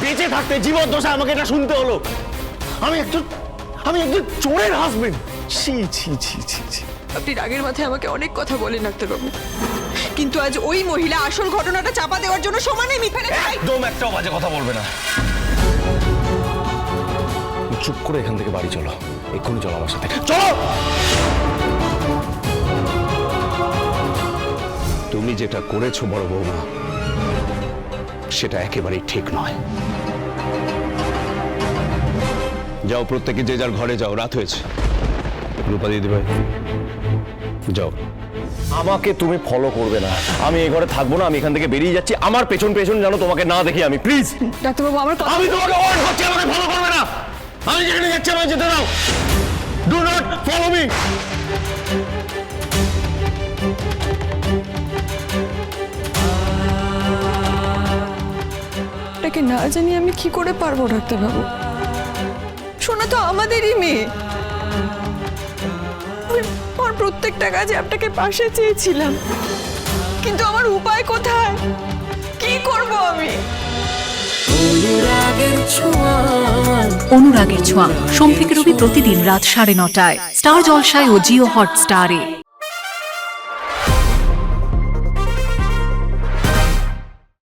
বেঁচে থাকতে জীবদ্দশায় আমাকে এটা শুনতে হলো। আমি একজন চোরের হাজবেন্ড। ছি ছি ছি ছি ছি। আপনি রাগের মাথায় আমাকে অনেক কথা বলেন ডাক্তারবাবু, কিন্তু আজ ওই মহিলা আসল ঘটনাটা চাপা দেওয়ার জন্য সমানে মিথ্যা একদম একটাও বাজে কথা বলবে না। চুপ করে এখান থেকে বাড়ি চলো, এক্ষুনি চলো আমার সাথে, চলো। তুমি যেটা করেছো বড় বৌমা, সেটা একেবারেই ঠিক নয়। যাও, প্রত্যেকে যে যার ঘরে যাও, রাত হয়েছে। রূপা দিদি ভাই যাও। আমাকে তুমি ফলো করবে না, আমি এই ঘরে থাকবো না, আমি এখান থেকে বেরিয়ে যাচ্ছি। আমার পেছন পেছন যেন তোমাকে না দেখি আমি, প্লিজ। ডাক্তারবাবু আমার আমি তোমাকে ওয়ার্ন করছি, আমাকে ফলো করবে না। আমি যেখানে যাচ্ছি আমাকে যেতে দাও। Do not follow me. এটাকে না জানি আমি কি করে পারবো ডাক্তারবাবু? শোনা তো আমাদেরই মেয়ে। আমার প্রত্যেকটা কাজে আপনাকে পাশে চেয়েছিলাম, কিন্তু আমার উপায় কোথায়? কি করব আমি? অনুরাগের ছোঁয়া সোম থেকে রবি প্রতিদিন রাত 9:30টায় স্টার জলসায় ও জিও হটস্টারে।